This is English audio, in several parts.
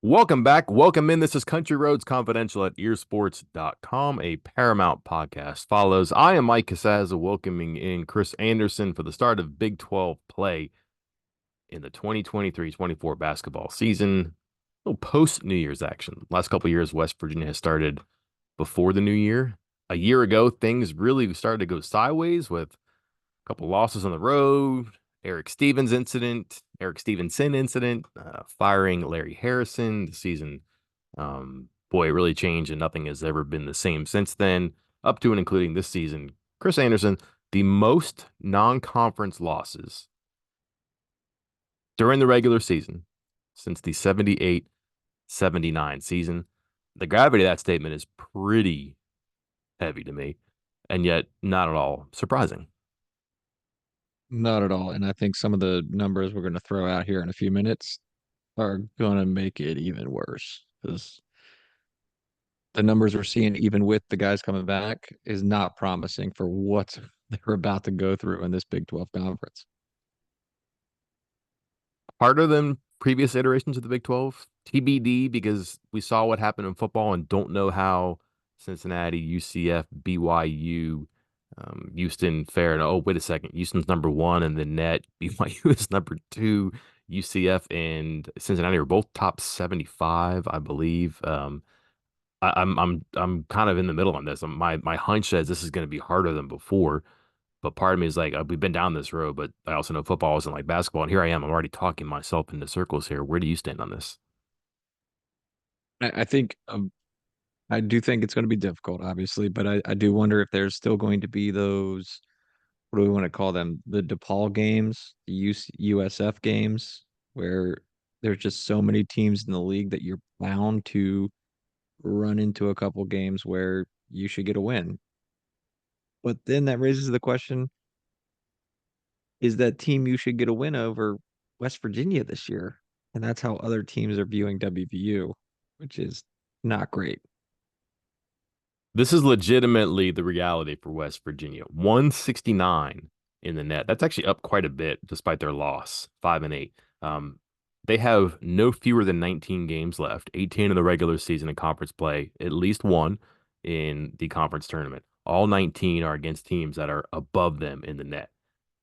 Welcome back. Welcome in. This is Country Roads Confidential at earsports.com, a Paramount podcast. Follows. I am Mike Casazza, welcoming in Chris Anderson for the start of Big 12 play in the 2023-24 basketball season. A little post New Year's action. Last couple of years, West Virginia has started before the new year. A year ago, things really started to go sideways with a couple losses on the road, Eric Stevenson incident, firing Larry Harrison. The season, boy, it really changed, and nothing has ever been the same since then, up to and including this season. Chris Anderson, the most non-conference losses during the regular season since the 78-79 season. The gravity of that statement is pretty heavy to me, and yet not at all surprising. Not at all. And I think some of the numbers we're going to throw out here in a few minutes are going to make it even worse because the numbers we're seeing, even with the guys coming back, is not promising for what they're about to go through in this Big 12 conference. Harder than previous iterations of the Big 12, TBD, because we saw what happened in football and don't know how Cincinnati, UCF, BYU, Houston fare. And oh, wait a second, Houston's number one in the net, BYU is number two. UCF and Cincinnati are both top 75, I believe. I'm kind of in the middle on this. My hunch says this is going to be harder than before, but part of me is like, we've been down this road, but I also know football isn't like basketball. And here I am. I'm already talking myself into circles here. Where do you stand on this? I think I do think it's going to be difficult, obviously, but I do wonder if there's still going to be those, what do we want to call them? The DePaul games, the USF games, where there's just so many teams in the league that you're bound to run into a couple games where you should get a win. But then that raises the question, is that team you should get a win over West Virginia this year? And that's how other teams are viewing WVU, which is not great. This is legitimately the reality for West Virginia. 169 in the net. That's actually up quite a bit despite their loss, 5-8. They have no fewer than 19 games left, 18 in the regular season in conference play, at least one in the conference tournament. All 19 are against teams that are above them in the net.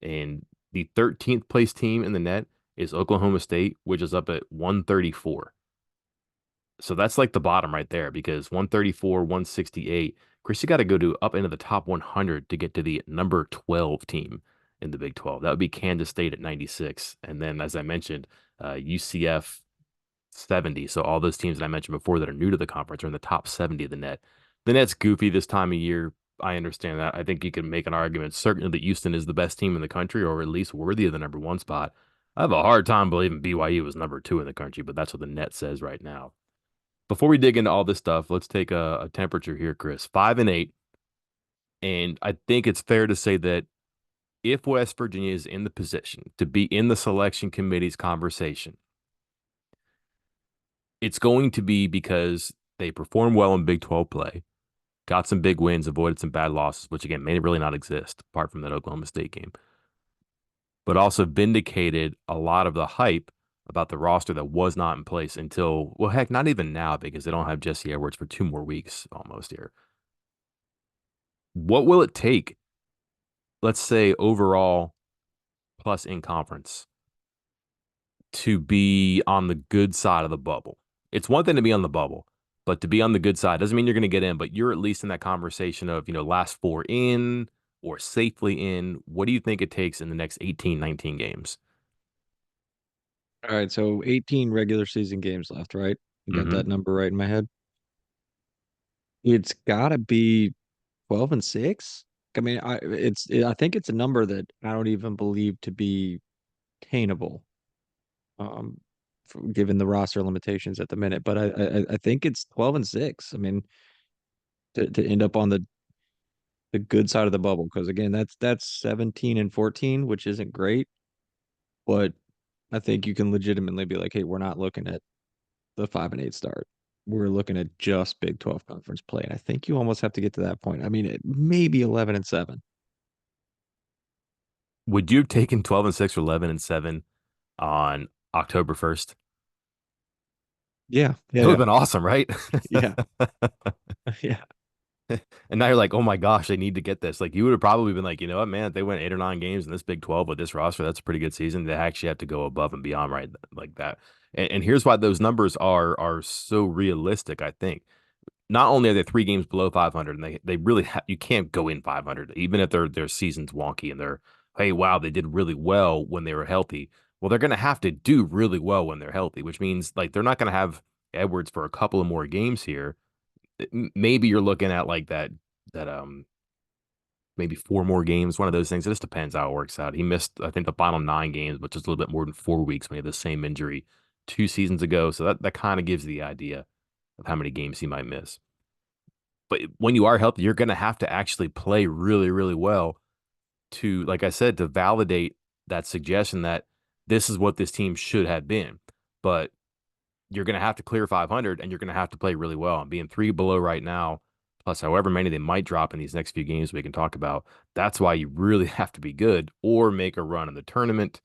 And the 13th place team in the net is Oklahoma State, which is up at 134. So that's like the bottom right there because 134, 168. Chris, you got to go to up into the top 100 to get to the number 12 team in the Big 12. That would be Kansas State at 96. And then, as I mentioned, UCF 70. So all those teams that I mentioned before that are new to the conference are in the top 70 of the net. The net's goofy this time of year. I understand that. I think you can make an argument certainly that Houston is the best team in the country or at least worthy of the number one spot. I have a hard time believing BYU was number two in the country, but that's what the net says right now. Before we dig into all this stuff, let's take a temperature here, Chris. 5-8, and I think it's fair to say that if West Virginia is in the position to be in the selection committee's conversation, it's going to be because they performed well in Big 12 play, got some big wins, avoided some bad losses, which again may really not exist apart from that Oklahoma State game, but also vindicated a lot of the hype about the roster that was not in place until, well, heck, not even now because they don't have Jesse Edwards for 2 more weeks almost here. What will it take, let's say overall plus in conference, to be on the good side of the bubble? It's one thing to be on the bubble, but to be on the good side doesn't mean you're going to get in, but you're at least in that conversation of, last four in or safely in. What do you think it takes in the next 18, 19 games? All right, so 18 regular season games left, right? You got Mm-hmm. that number right in my head. It's got to be 12 and 6. I mean, I think it's a number that I don't even believe to be attainable, um, given the roster limitations at the minute. But I think it's 12 and 6. I mean, to end up on the good side of the bubble, because again, that's 17 and 14, which isn't great, but I think you can legitimately be like, hey, we're not looking at the 5 and 8 start. We're looking at just Big 12 conference play. And I think you almost have to get to that point. I mean, it may be 11 and 7. Would you have taken 12 and 6 or 11 and 7 on October 1st? Yeah, It would yeah, have been awesome, right? yeah, yeah. And now you're like, oh my gosh, they need to get this. Like you would have probably been like, you know what, man, if they went 8 or 9 games in this Big 12 with this roster, that's a pretty good season. They actually have to go above and beyond, right? Like that. And here's why those numbers are so realistic, I think. Not only are they 3 games below 500, and they really you can't go in 500, even if their season's wonky and they're, hey, wow, they did really well when they were healthy. Well, they're going to have to do really well when they're healthy, which means like they're not going to have Edwards for a couple of more games here. Maybe you're looking at like that maybe 4 more games, one of those things. It just depends how it works out. He missed, I think, the final 9 games, which is a little bit more than 4 weeks when he had the same injury 2 seasons ago. So that kind of gives the idea of how many games he might miss. But when you are healthy, you're going to have to actually play really, really well to, like I said, to validate that suggestion that this is what this team should have been. But you're going to have to clear 500 and you're going to have to play really well. And being 3 below right now, plus however many they might drop in these next few games we can talk about, that's why you really have to be good or make a run in the tournament.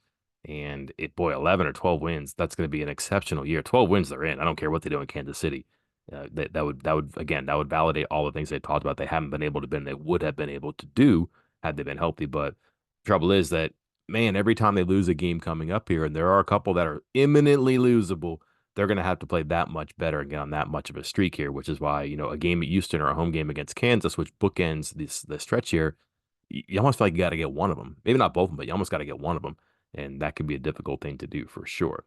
And it, boy, 11 or 12 wins, that's going to be an exceptional year. 12 wins, they're in. I don't care what they do in Kansas City. That would again, that would validate all the things they talked about. They haven't been able to been, they would have been able to do had they been healthy. But the trouble is that, man, every time they lose a game coming up here, and there are a couple that are imminently losable, they're going to have to play that much better and get on that much of a streak here, which is why, a game at Houston or a home game against Kansas, which bookends the stretch here, you almost feel like you got to get one of them. Maybe not both of them, but you almost got to get one of them. And that could be a difficult thing to do for sure.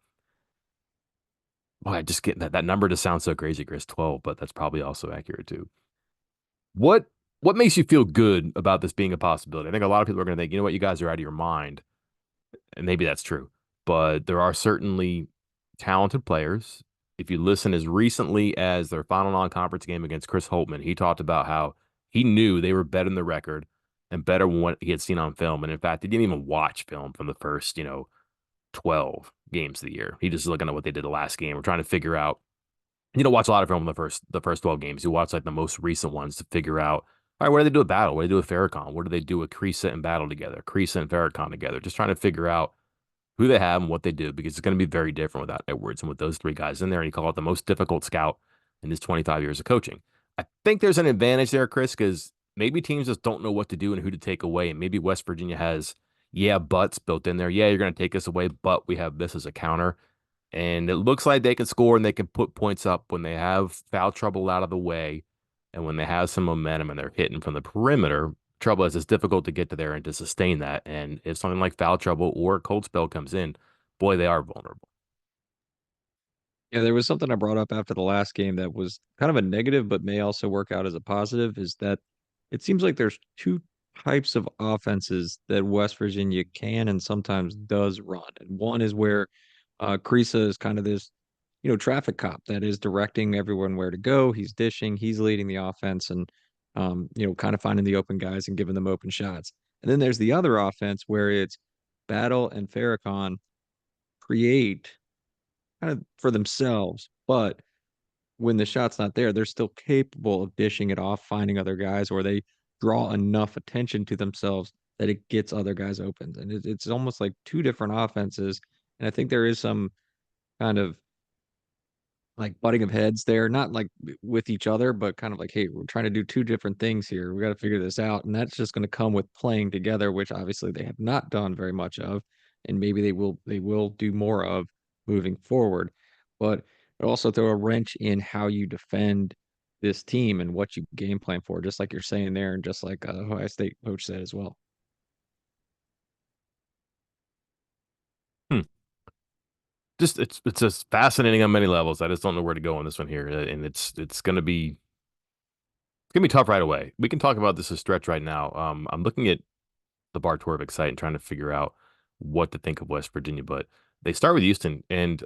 Boy, I just get that number just sounds so crazy, Chris, 12, but that's probably also accurate too. What what makes you feel good about this being a possibility? I think a lot of people are going to think, you know what, you guys are out of your mind. And maybe that's true. But there are certainly talented players. If you listen as recently as their final non-conference game against Chris Holtman, he talked about how he knew they were better than the record and better than what he had seen on film. And in fact, he didn't even watch film from the first, 12 games of the year. He just looking at what they did the last game. We're trying to figure out. You don't watch a lot of film in the first 12 games. You watch like the most recent ones to figure out, all right, what do they do with Battle? What do they do with Farrakhan? What do they do with Creasa and Battle together? Creasa and Farrakhan together? Just trying to figure out who they have and what they do because it's going to be very different without Edwards and with those 3 guys in there. And you call it the most difficult scout in his 25 years of coaching. I think there's an advantage there, Chris, because maybe teams just don't know what to do and who to take away. And maybe West Virginia has, yeah, buts built in there. Yeah, you're going to take us away, but we have this as a counter. And it looks like they can score and they can put points up when they have foul trouble out of the way and when they have some momentum and they're hitting from the perimeter. Trouble is it's difficult to get to there and to sustain that. And if something like foul trouble or a cold spell comes in, boy, they are vulnerable. Yeah, there was something I brought up after the last game that was kind of a negative, but may also work out as a positive, is that it seems like there's two types of offenses that West Virginia can and sometimes does run. And one is where Creasa is kind of this, traffic cop that is directing everyone where to go. He's dishing, he's leading the offense and kind of finding the open guys and giving them open shots. And then there's the other offense where it's Battle and Farrakhan create kind of for themselves, but when the shot's not there, they're still capable of dishing it off, finding other guys, or they draw enough attention to themselves that it gets other guys open. And it's almost like two different offenses. And I think there is some kind of like butting of heads there, not like with each other, but kind of like, hey, we're trying to do two different things here. We got to figure this out. And that's just going to come with playing together, which obviously they have not done very much of, and maybe they will do more of moving forward. But it also throw a wrench in how you defend this team and what you game plan for, just like you're saying there, and just like Ohio State coach said as well. Hmm. Just it's just fascinating on many levels. I just don't know where to go on this one here, and it's gonna be tough right away. We can talk about this as stretch right now. I'm looking at the Bar Torvik site and trying to figure out what to think of West Virginia, but they start with Houston, and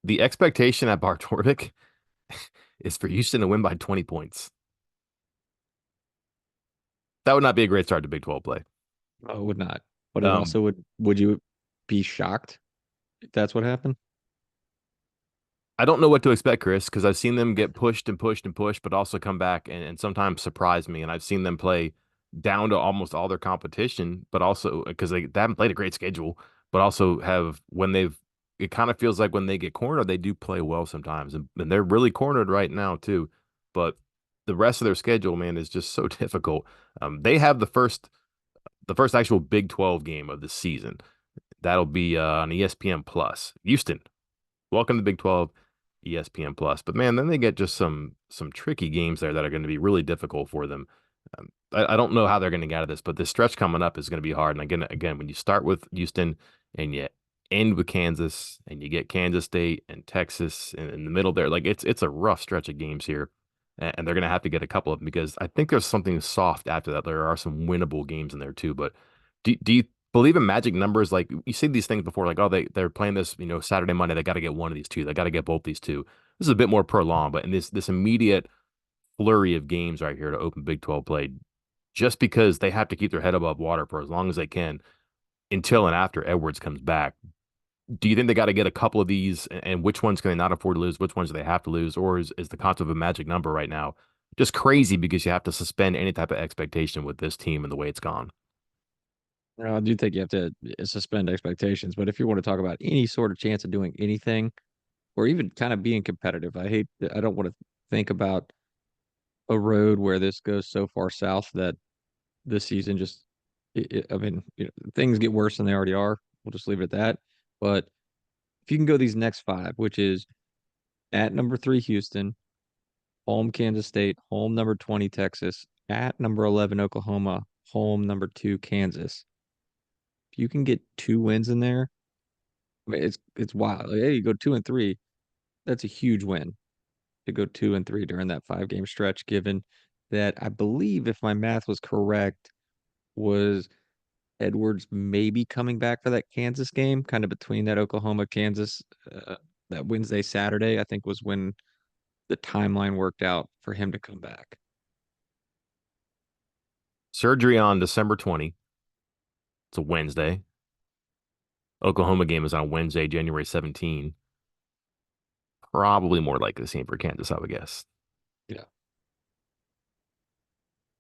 the expectation at Bar Torvik is for Houston to win by 20 points. That would not be a great start to Big 12 play. Oh, it would not. But it Um, also would you be shocked if that's what happened? I don't know what to expect, Chris, because I've seen them get pushed and pushed and pushed, but also come back and sometimes surprise me. And I've seen them play down to almost all their competition, but also because they haven't played a great schedule, but also have when they've it kind of feels like when they get cornered, they do play well sometimes, and they're really cornered right now too. But the rest of their schedule, man, is just so difficult. They have the first actual Big 12 game of the season. That'll be on ESPN Plus. Houston, welcome to Big 12, ESPN Plus. But man, then they get just some tricky games there that are going to be really difficult for them. I don't know how they're going to get out of this, but this stretch coming up is going to be hard. And again, when you start with Houston and you end with Kansas and you get Kansas State and Texas in the middle there, like it's a rough stretch of games here. And they're going to have to get a couple of them because I think there's something soft after that. There are some winnable games in there too. But do you believe in magic numbers? Like you see these things before, like, oh, they're playing this, Saturday, Monday, they got to get one of these two. They got to get both these two. This is a bit more prolonged, but in this immediate flurry of games right here to open Big 12 play, just because they have to keep their head above water for as long as they can until and after Edwards comes back. Do you think they got to get a couple of these, and which ones can they not afford to lose? Which ones do they have to lose? Or is the concept of a magic number right now just crazy because you have to suspend any type of expectation with this team and the way it's gone? I do think you have to suspend expectations, but if you want to talk about any sort of chance of doing anything or even kind of being competitive, I don't want to think about a road where this goes so far south that this season just, I mean, things get worse than they already are. We'll just leave it at that. But if you can go these next five, which is at number three, Houston, home Kansas State, home number 20, Texas, at number 11, Oklahoma, home number two, Kansas. If you can get two wins in there, I mean, it's wild. Like, hey, you go 2-3, that's a huge win to go 2-3 during that 5 game stretch, given that I believe, if my math was correct, was Edwards maybe coming back for that Kansas game, kind of between that Oklahoma Kansas, that Wednesday Saturday, I think was when the timeline worked out for him to come back. Surgery on December 20. It's a Wednesday. Oklahoma game is on Wednesday, January 17. Probably more likely the same for Kansas, I would guess. Yeah.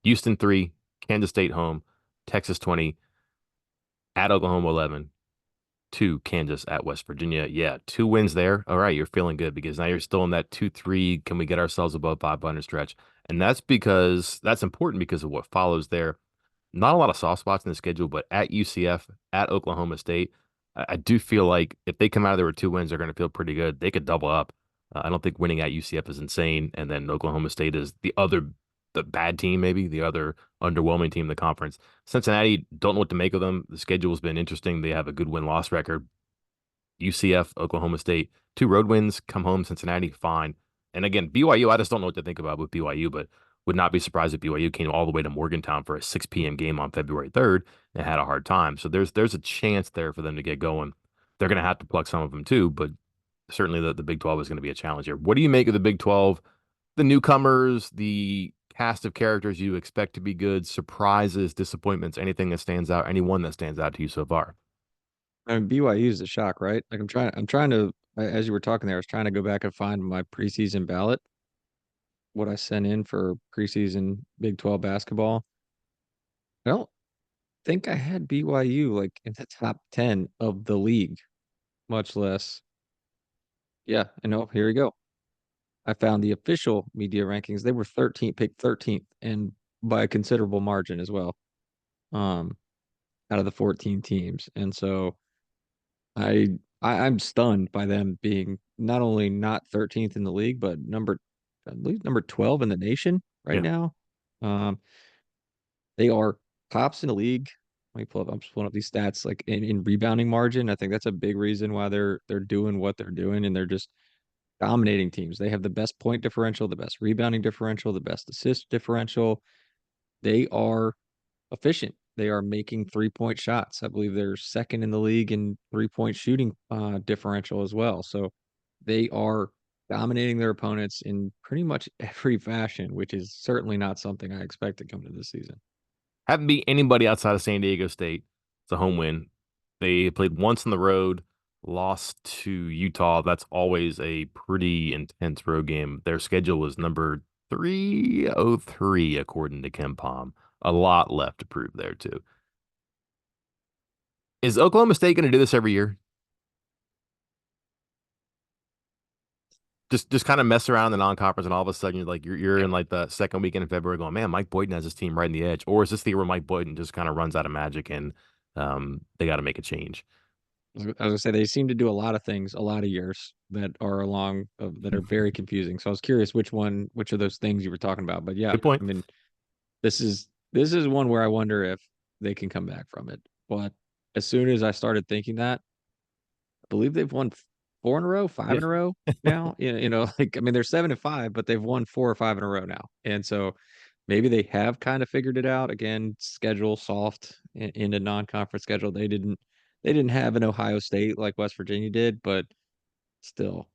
Houston 3, Kansas State home, Texas 20, at Oklahoma 11, 2, Kansas at West Virginia. Yeah, 2 wins there. All right, you're feeling good because now you're still in that 2-3. Can we get ourselves above 500 stretch? And that's important because of what follows there. Not a lot of soft spots in the schedule, but at UCF, at Oklahoma State, I do feel like if they come out of there with 2 wins, they're going to feel pretty good. They could double up. I don't think winning at UCF is insane. And then Oklahoma State is the bad team, maybe the other underwhelming team in the conference. Cincinnati, don't know what to make of them. The schedule's been interesting. They have a good win-loss record. UCF, Oklahoma State, 2 road wins, come home, Cincinnati, fine. And again, BYU, I just don't know what to think about with BYU, but would not be surprised if BYU came all the way to Morgantown for a 6 p.m. game on February 3rd and had a hard time. So there's a chance there for them to get going. They're going to have to pluck some of them too, but certainly the Big 12 is going to be a challenge here. What do you make of the Big 12? The newcomers, the cast of characters you expect to be good, surprises, disappointments, anything that stands out, anyone that stands out to you so far? I mean, BYU is a shock, right? Like I'm trying to, as you were talking there, I was trying to go back and find my preseason ballot, what I sent in for preseason Big 12 basketball. I don't think I had BYU like in the top 10 of the league, much less. Yeah, I know. Here we go. I found the official media rankings. They were 13th, picked 13th, and by a considerable margin as well, um, out of the 14 teams. And so I'm stunned by them being not only not 13th in the league, but I believe number 12 in the nation right Yeah. now. Um, they are tops in the league. Let me pull up. I'm just pulling up these stats like in rebounding margin. I think that's a big reason why they're doing what they're doing, and they're just dominating teams. They have the best point differential, the best rebounding differential, the best assist differential. They are efficient. They are making 3-point shots. I believe they're second in the league in 3-point shooting differential as well. So they are dominating their opponents in pretty much every fashion, which is certainly not something I expect to come to this season. Haven't beat anybody outside of San Diego State. It's a home win. They played once on the road, lost to Utah. That's always a pretty intense road game. Their schedule was number 303, according to Ken Palm. A lot left to prove there, too. Is Oklahoma State going to do this every year? just kind of mess around in the non-conference, and all of a sudden you're Yeah. in like the second weekend in February going, man, Mike Boyden has his team right in the edge, or is this the year where Mike Boyden just kind of runs out of magic and they got to make a change? I was gonna say they seem to do a lot of things a lot of years that are that are very confusing. So I was curious which of those things you were talking about. But yeah, Good point. I mean, this is one where I wonder if they can come back from it. But as soon as I started thinking that, I believe they've won four in a row, five Yeah. in a row now. Like I mean, they're 7-5, but they've won 4 or 5 in a row now. And so maybe they have kind of figured it out. Again, schedule soft in a non-conference schedule. They didn't have an Ohio State like West Virginia did, but still,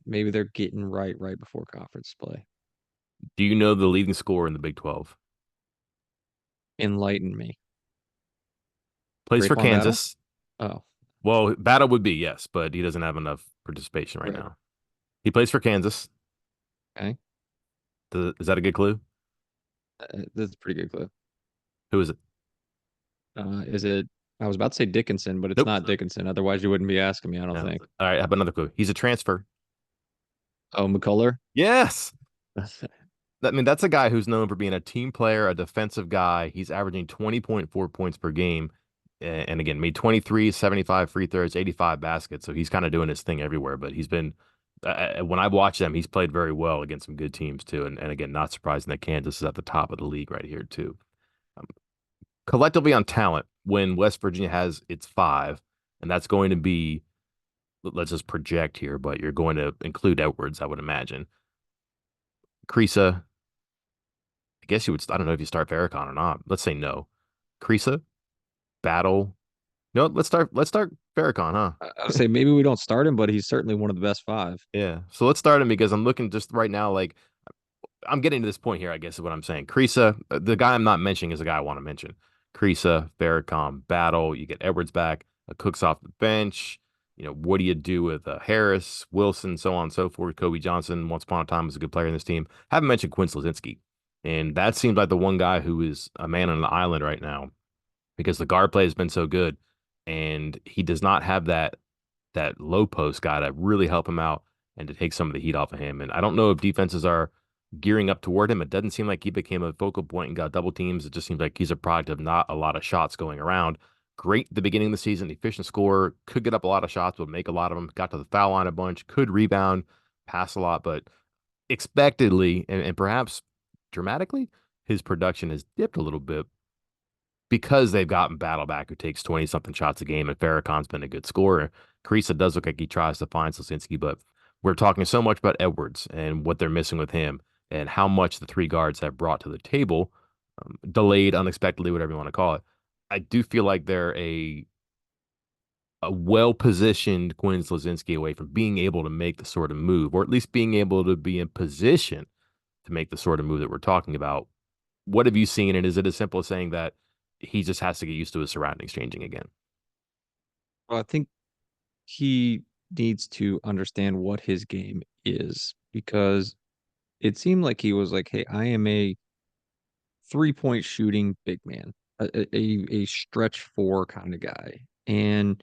maybe they're getting right before conference play. Do you know the leading scorer in the Big 12? Enlighten me. Plays for Rayquan Battle? Kansas. Oh, Well, Battle would be yes, but he doesn't have enough participation right right. now. He plays for Kansas. Okay. Is that a good clue? That's a pretty good clue. Who is it? Is it? I was about to say Dickinson, but it's Nope. not Dickinson. Otherwise, you wouldn't be asking me, I don't No. think. All right, I have another clue. He's a transfer. Oh, McCullough? Yes. I mean, that's a guy who's known for being a team player, a defensive guy. He's averaging 20.4 points per game. And again, made 23, 75 free throws, 85 baskets. So he's kind of doing his thing everywhere. But he's been, when I've watched him, he's played very well against some good teams too. And again, not surprising that Kansas is at the top of the league right here too. Um, Collectively on talent, when West Virginia has its five, and that's going to be, let's just project here, but you're going to include Edwards, I would imagine. Creasa, I guess you would. I don't know if you start Farrakhan or not. Let's say no. Creasa, Battle. No, let's start Farrakhan, huh? I would say maybe we don't start him, but he's certainly one of the best five. Yeah. So let's start him because I'm looking just right now. Like I'm getting to this point here. I guess is what I'm saying. Creasa, the guy I'm not mentioning is the guy I want to mention. Creasa, Farrakhan, Battle. You get Edwards back. Cooks off the bench. What do you do with Harris, Wilson, so on and so forth? Kobe Johnson, once upon a time, was a good player in this team. Haven't mentioned Quinn Slazinski, and that seems like the one guy who is a man on an island right now because the guard play has been so good, and he does not have that low post guy to really help him out and to take some of the heat off of him. And I don't know if defenses are gearing up toward him. It doesn't seem like he became a focal point and got double teams. It just seems like he's a product of not a lot of shots going around. Great at the beginning of the season, efficient scorer, could get up a lot of shots, but make a lot of them. Got to the foul line a bunch, could rebound, pass a lot, but expectedly and perhaps dramatically, his production has dipped a little bit because they've gotten Battle back who takes 20 something shots a game, and Farrakhan's been a good scorer. Creasa does look like he tries to find Sosinski, but we're talking so much about Edwards and what they're missing with him and how much the three guards have brought to the table, delayed, unexpectedly, whatever you want to call it. I do feel like they're a well positioned Quinn Slazinski away from being able to make the sort of move, or at least being able to be in position to make the sort of move that we're talking about. What have you seen? And is it as simple as saying that he just has to get used to his surroundings changing again? Well, I think he needs to understand what his game is because it seemed like he was like, "Hey, I am a 3-point shooting big man, a stretch four kind of guy." And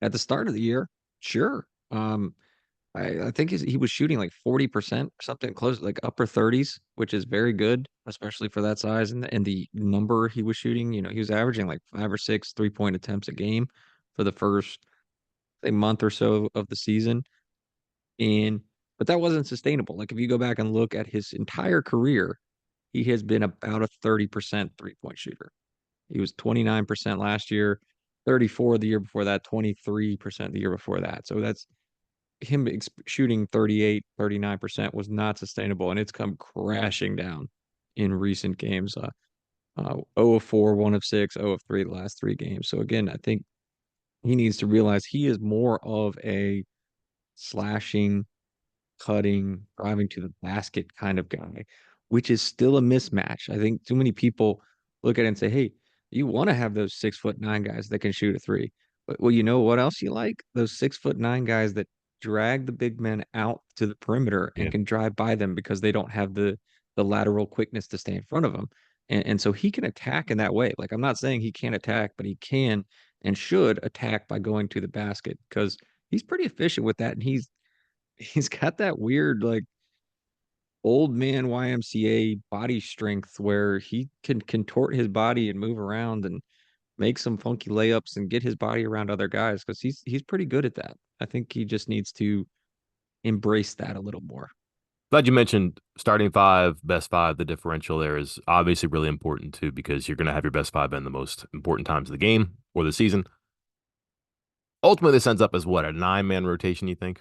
at the start of the year, sure, I think he was shooting like 40% or something close, like upper 30s, which is very good, especially for that size and the number he was shooting. He was averaging like 5 or 6 3-point attempts a game for the first a month or so of the season. And but that wasn't sustainable. Like if you go back and look at his entire career, he has been about a 30% 3-point shooter. He was 29% last year, 34 the year before that, 23% the year before that. So that's him shooting 38, 39% was not sustainable, and it's come crashing down in recent games. 0 of 4, 1 of 6, 0 of 3 the last 3 games. So again, I think he needs to realize he is more of a slashing, cutting, driving to the basket kind of guy, which is still a mismatch. I think too many people look at it and say, "Hey, you want to have those 6'9" guys that can shoot a three." But well, you know what else you like? Those 6'9" guys that drag the big men out to the perimeter and Yeah. can drive by them because they don't have the lateral quickness to stay in front of them. And so he can attack in that way. Like I'm not saying he can't attack, but he can and should attack by going to the basket because he's pretty efficient with that. And he's got that weird like old man YMCA body strength where he can contort his body and move around and make some funky layups and get his body around other guys because he's pretty good at that. I think he just needs to embrace that a little more. Glad you mentioned starting five, best five. The differential there is obviously really important too, because you're going to have your best five in the most important times of the game or the season. Ultimately, this ends up as what, a 9-man rotation, you think?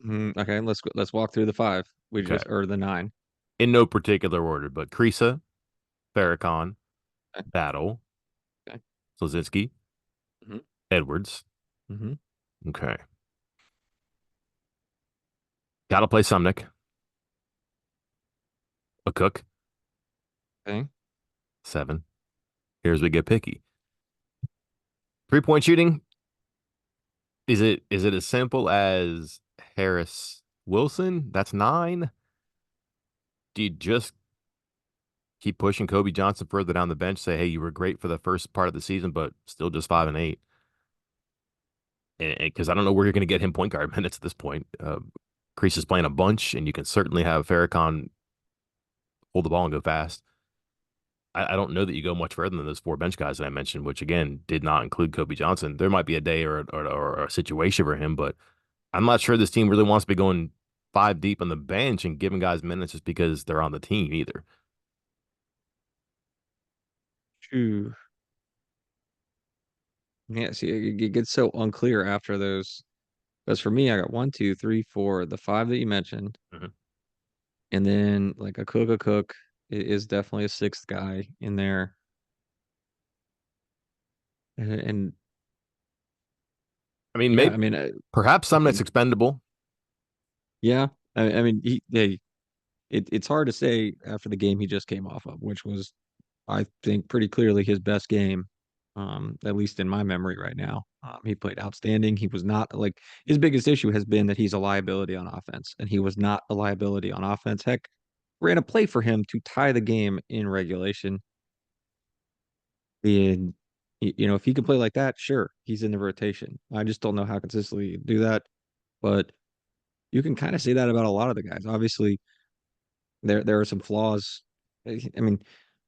Okay, let's walk through the five. We Okay. just or the nine. In no particular order, but Krisa, Farrakhan, Okay, Battle, okay. Slazinski, hmm Edwards. hmm Okay. Got to play Sumnick, a Cook, Okay. 7. Here's we get picky. 3-point shooting. Is it as simple as Harris Wilson? That's 9. Do you just keep pushing Kobe Johnson further down the bench? Say, hey, you were great for the first part of the season, but still just 5 and 8. And because I don't know where you're going to get him point guard minutes at this point. Kreese is playing a bunch, and you can certainly have Farrakhan hold the ball and go fast. I don't know that you go much further than those 4 bench guys that I mentioned, which again did not include Kobe Johnson. There might be a day or a situation for him, but I'm not sure this team really wants to be going 5 deep on the bench and giving guys minutes just because they're on the team either. Phew. Yeah, see, it gets so unclear after those. Because for me, I got one, two, three, four, the five that you mentioned, Mhm. and then like a cook is definitely a sixth guy in there. And I mean, yeah, maybe I mean, perhaps some that's he, expendable. yeah, I mean, it's hard to say after the game he just came off of, which was, I think, pretty clearly his best game, at least in my memory right now. He played outstanding. He was not like his biggest issue has been that he's a liability on offense, and he was not a liability on offense. Heck, ran a play for him to tie the game in regulation. And if he can play like that, sure, he's in the rotation. I just don't know how consistently you do that, but you can kind of say that about a lot of the guys. Obviously, there are some flaws. I mean,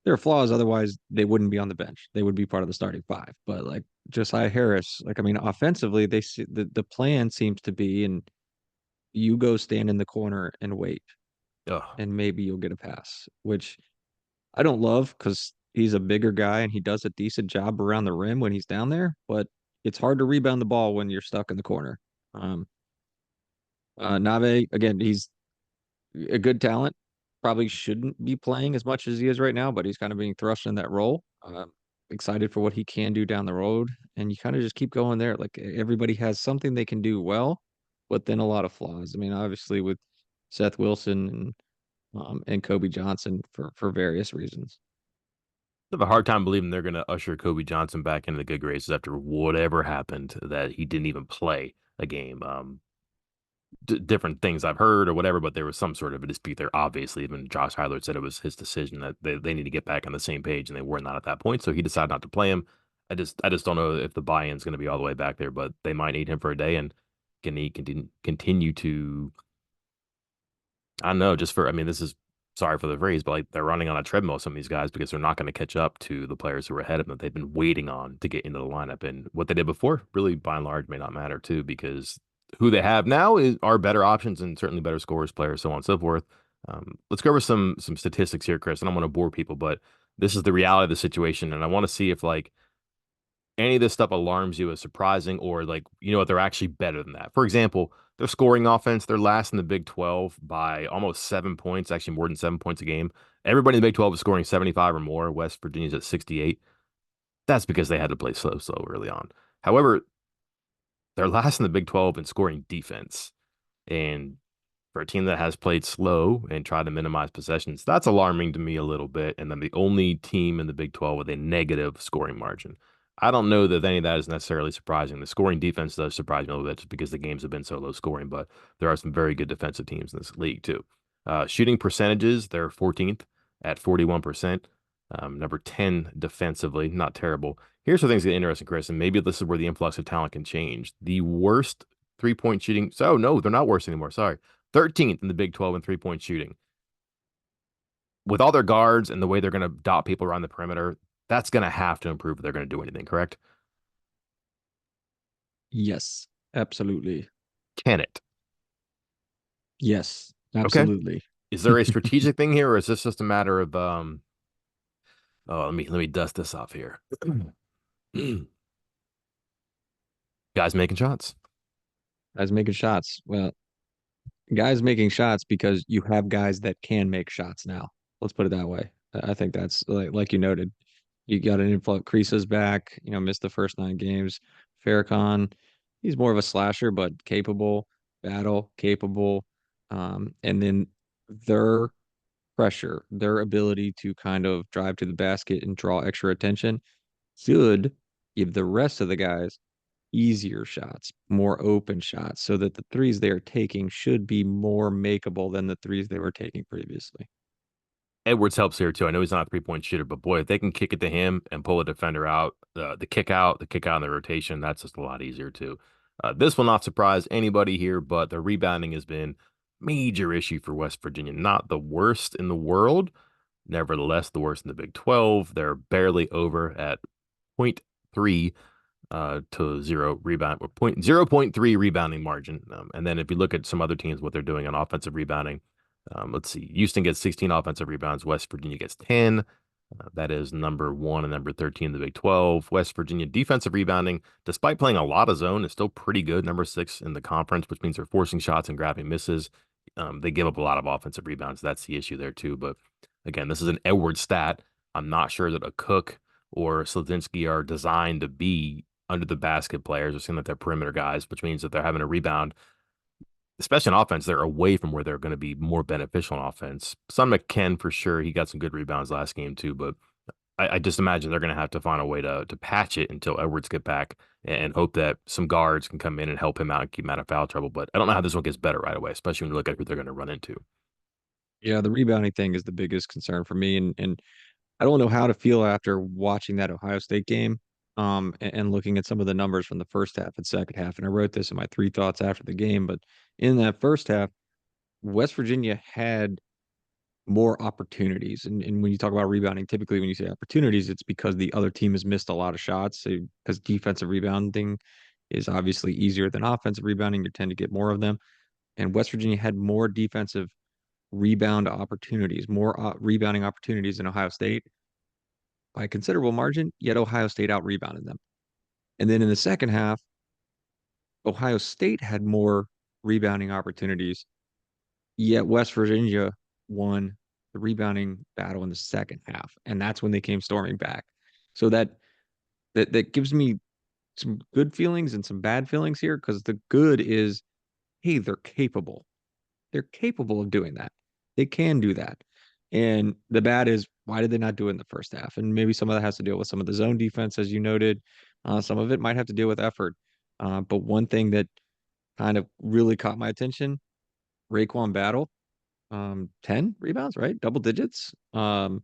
there are flaws, otherwise they wouldn't be on the bench. They would be part of the starting five. But like Josiah Harris, like I mean, offensively, the plan seems to be, and you go stand in the corner and wait, Ugh. and maybe you'll get a pass, which I don't love because he's a bigger guy and he does a decent job around the rim when he's down there, but it's hard to rebound the ball when you're stuck in the corner. Um, Nave, again, he's a good talent. Probably shouldn't be playing as much as he is right now, but he's kind of being thrust in that role. Excited for what he can do down the road, and you kind of just keep going there. Like everybody has something they can do well, but then a lot of flaws. I mean, obviously with Seth Wilson and Kobe Johnson for various reasons. I have a hard time believing they're going to usher Kobe Johnson back into the good graces after whatever happened that he didn't even play a game. Different things I've heard or whatever, but there was some sort of a dispute there. Obviously, even Josh Hylard said it was his decision that they need to get back on the same page, and they were not at that point. So he decided not to play him. I just don't know if the buy-in is going to be all the way back there, but they might need him for a day, and can he continue to I don't know, just for, I mean, this is sorry for the phrase, but like they're running on a treadmill, some of these guys, because they're not going to catch up to the players who are ahead of them that they've been waiting on to get into the lineup. And what they did before, really, by and large, may not matter too, because who they have now are better options and certainly better scorers, players, so on and so forth. Let's go over some statistics here, Chris. And I don't want to bore people, but this is the reality of the situation, and I want to see if like any of this stuff alarms you as surprising or like, you know what, they're actually better than that. For example, their scoring offense, they're last in the Big 12 by almost 7 points, actually more than 7 points a game. Everybody in the Big 12 is scoring 75 or more. West Virginia's at 68. That's because they had to play slow early on. However, they're last in the Big 12 in scoring defense. And for a team that has played slow and tried to minimize possessions, that's alarming to me a little bit. And then the only team in the Big 12 with a negative scoring margin. I don't know that any of that is necessarily surprising. The scoring defense does surprise me a little bit just because the games have been so low scoring, but there are some very good defensive teams in this league too. Shooting percentages, they're 14th at 41%. Number 10 defensively, not terrible. Here's where things get interesting, Chris, and maybe this is where the influx of talent can change. The worst 3-point shooting. So, no, they're not worse anymore. Sorry. 13th in the Big 12 in 3-point shooting. With all their guards and the way they're going to dot people around the perimeter, that's going to have to improve if they're going to do anything, correct? Yes, absolutely. Can it? Yes, Okay. absolutely. Is there a strategic thing here, or is this just a matter of oh, let me dust this off here. Guys making shots. Guys making shots. Well, guys making shots because you have guys that can make shots now. Let's put it that way. I think that's like you noted. You got an influx. Creases back. Missed the first 9 games. Farrakhan, he's more of a slasher, but capable. Battle capable. And then their pressure, their ability to kind of drive to the basket and draw extra attention should give the rest of the guys easier shots, more open shots, so that the threes they are taking should be more makeable than the threes they were taking previously. Edwards helps here too. I know he's not a 3-point shooter, but boy, if they can kick it to him and pull a defender out, the kick out in the rotation, that's just a lot easier too. This will not surprise anybody here, but the rebounding has been major issue for West Virginia. Not the worst in the world, nevertheless the worst in the Big 12. They're barely over at point 0.3 to zero rebound, or 0.3 rebounding margin. And then if you look at some other teams, what they're doing on offensive rebounding, let's see, Houston gets 16 offensive rebounds, West Virginia gets 10. That is number 1 and number 13 in the Big 12. West Virginia defensive rebounding, despite playing a lot of zone, is still pretty good. Number 6 in the conference, which means they're forcing shots and grabbing misses. They give up a lot of offensive rebounds. That's the issue there too. But again, this is an Edwards stat. I'm not sure that a Cook or Sladinsky are designed to be under the basket players or seem like they're perimeter guys, which means that they're having a rebound, especially on offense, they're away from where they're going to be more beneficial on offense. Son McKen, for sure, he got some good rebounds last game too, but I just imagine they're going to have to find a way to patch it until Edwards get back and hope that some guards can come in and help him out and keep him out of foul trouble. But I don't know how this one gets better right away, especially when you look at who they're going to run into. Yeah, the rebounding thing is the biggest concern for me, and I don't know how to feel after watching that Ohio State game, and looking at some of the numbers from the first half and second half. And I wrote this in my 3 thoughts after the game, but in that first half, West Virginia had more opportunities. And when you talk about rebounding, typically when you say opportunities, it's because the other team has missed a lot of shots. So, because defensive rebounding is obviously easier than offensive rebounding, you tend to get more of them. And West Virginia had more defensive rebound opportunities, more rebounding opportunities than Ohio State by a considerable margin, yet Ohio State out rebounded them. And then in the second half, Ohio State had more rebounding opportunities, yet West Virginia won the rebounding battle in the second half. And that's when they came storming back. So that gives me some good feelings and some bad feelings here, because the good is, hey, they're capable. They're capable of doing that. They can do that. And the bad is, why did they not do it in the first half? And maybe some of that has to deal with some of the zone defense, as you noted. Some of it might have to deal with effort. But one thing that kind of really caught my attention, Rayquan Battle, 10 rebounds, right? Double digits. Yeah.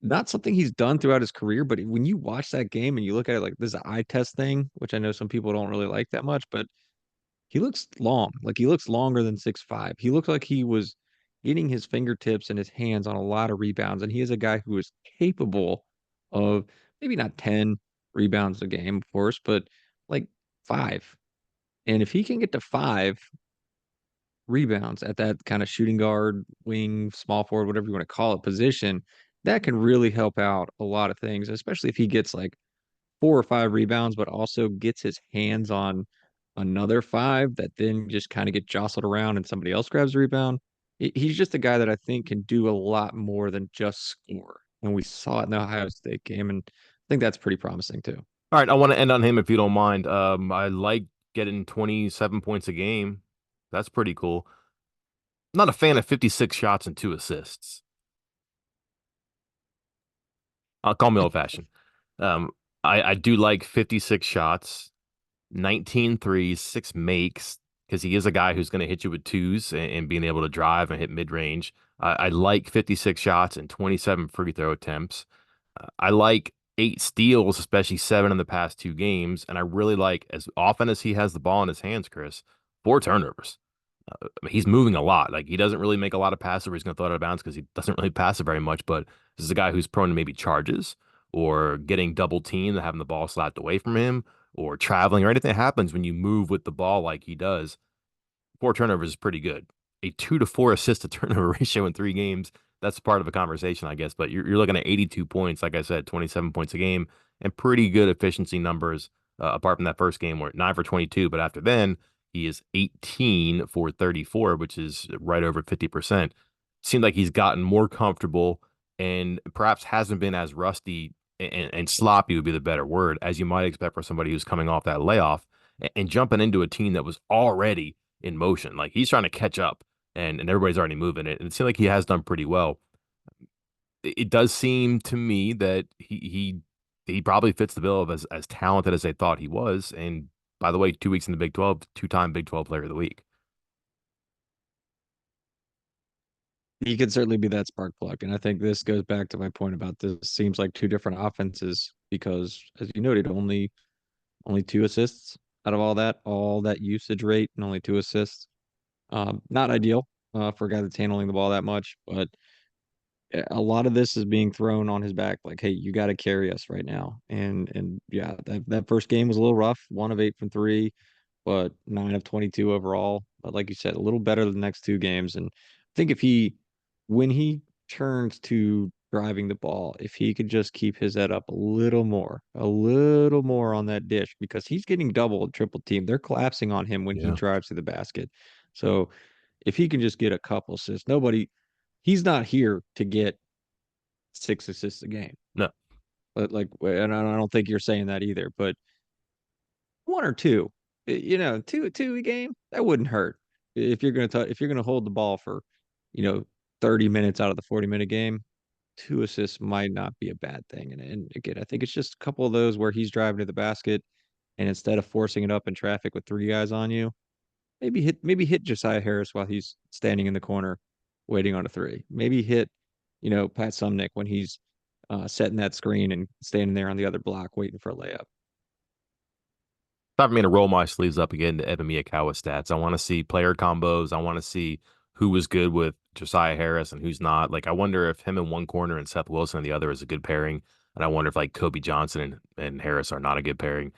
Not something he's done throughout his career, but when you watch that game and you look at it like this is an eye test thing, which I know some people don't really like that much, but he looks long. Like he looks longer than 6'5". He looks like he was getting his fingertips and his hands on a lot of rebounds. And he is a guy who is capable of maybe not 10 rebounds a game, of course, but like 5. And if he can get to 5 rebounds at that kind of shooting guard, wing, small forward, whatever you want to call it, position, that can really help out a lot of things, especially if he gets like 4 or 5 rebounds, but also gets his hands on another 5 that then just kind of get jostled around and somebody else grabs a rebound. He's just a guy that I think can do a lot more than just score. And we saw it in the Ohio State game, and I think that's pretty promising too. All right, I want to end on him if you don't mind. I like getting 27 points a game. That's pretty cool. Not a fan of 56 shots and 2 assists. I'll call me old fashioned. Um, I do like 56 shots, 19 threes, 6 makes, because he is a guy who's going to hit you with twos and being able to drive and hit mid range. I like 56 shots and 27 free throw attempts. I like 8 steals, especially 7 in the past 2 games. And I really like, as often as he has the ball in his hands, Chris, 4 turnovers. He's moving a lot. Like he doesn't really make a lot of passes where he's going to throw it out of bounds because he doesn't really pass it very much. But this is a guy who's prone to maybe charges or getting double teamed and having the ball slapped away from him or traveling or anything that happens when you move with the ball like he does. 4 turnovers is pretty good. A 2 to 4 assist to turnover ratio in 3 games. That's part of a conversation, I guess. But you're looking at 82 points, like I said, 27 points a game, and pretty good efficiency numbers. Apart from that first game where 9 for 22, but after then he is 18 for 34, which is right over 50%. Seemed like he's gotten more comfortable and perhaps hasn't been as rusty and sloppy would be the better word, as you might expect for somebody who's coming off that layoff and jumping into a team that was already in motion. Like he's trying to catch up and everybody's already moving it. And it seems like he has done pretty well. It does seem to me that he probably fits the bill of as talented as they thought he was. And by the way, 2 weeks in the Big 12, two-time Big 12 player of the week. He could certainly be that spark plug. And I think this goes back to my point about this seems like two different offenses because as you noted, only 2 assists out of all that usage rate and only 2 assists. Not ideal for a guy that's handling the ball that much, but a lot of this is being thrown on his back. Like, hey, you got to carry us right now. And yeah, that first game was a little rough. 1 of 8 from three, but 9 of 22 overall. But like you said, a little better the next 2 games. And I think when he turns to driving the ball, if he could just keep his head up a little more on that dish, because he's getting double and triple teamed. They're collapsing on him when he Yeah. drives to the basket. So if he can just get a couple assists, he's not here to get 6 assists a game. No. But like, and I don't think you're saying that either, but one or two, two a game, that wouldn't hurt. If you're gonna hold the ball for, you know, 30 minutes out of the 40-minute game, 2 assists might not be a bad thing. And again, I think it's just a couple of those where he's driving to the basket, and instead of forcing it up in traffic with 3 guys on you, maybe hit Josiah Harris while he's standing in the corner waiting on a three. Maybe hit, Pat Sumnick when he's setting that screen and standing there on the other block waiting for a layup. Time for me to roll my sleeves up again to Evan Miyakawa stats. I want to see player combos. I want to see who was good with Josiah Harris and who's not. Like, I wonder if him in one corner and Seth Wilson in the other is a good pairing. And I wonder if like Kobe Johnson and Harris are not a good pairing.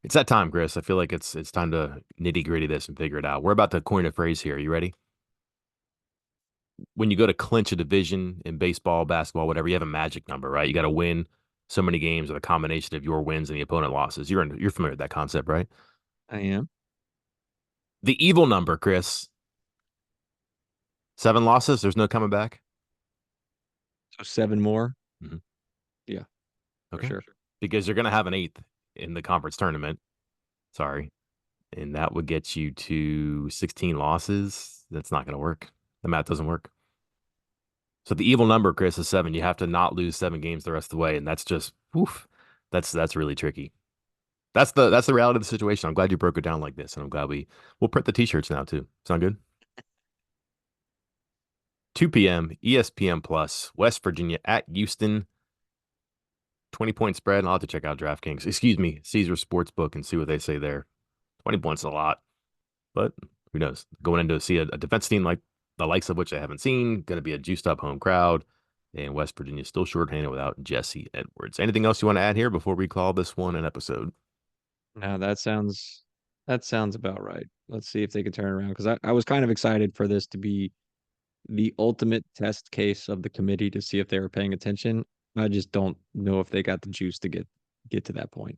It's that time, Chris. I feel like it's time to nitty gritty this and figure it out. We're about to coin a phrase here. You ready? When you go to clinch a division in baseball, basketball, whatever, you have a magic number, right? You got to win so many games with a combination of your wins and the opponent losses. You're familiar with that concept, right? I am. The evil number, Chris. 7 losses. There's no coming back. So 7 more. Mhm. Yeah, for Okay. sure. Because you're going to have an eighth in the conference tournament. Sorry. And that would get you to 16 losses. That's not going to work. The math doesn't work. So the evil number, Chris, is 7. You have to not lose 7 games the rest of the way. And that's just, oof, that's really tricky. That's the reality of the situation. I'm glad you broke it down like this. And I'm glad we'll print the t-shirts now too. Sound good? 2 p.m. ESPN Plus, West Virginia at Houston. 20-point spread. And I'll have to check out DraftKings. Excuse me, Caesar Sportsbook and see what they say there. 20 points is a lot, but who knows? Going in to see a defense team like the likes of which I haven't seen, going to be a juiced up home crowd. And West Virginia still shorthanded without Jesse Edwards. Anything else you want to add here before we call this one an episode? No, that sounds about right. Let's see if they can turn it around because I was kind of excited for this to be the ultimate test case of the committee to see if they were paying attention. I just don't know if they got the juice to get to that point.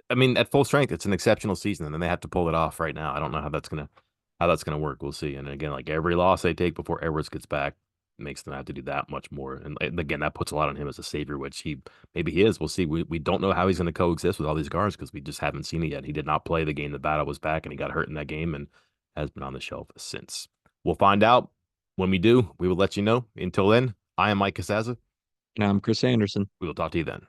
I mean, at full strength, it's an exceptional season, and then they have to pull it off right now. I don't know how that's gonna work. We'll see. And again, like every loss they take before Edwards gets back makes them have to do that much more. And again, that puts a lot on him as a savior, which maybe he is. We'll see. We don't know how he's going to coexist with all these guards because we just haven't seen it yet. He did not play the game the Battle was back, and he got hurt in that game and has been on the shelf since. We'll find out when we do. We will let you know. Until then, I am Mike Casaza. Now I'm Chris Anderson. We will talk to you then.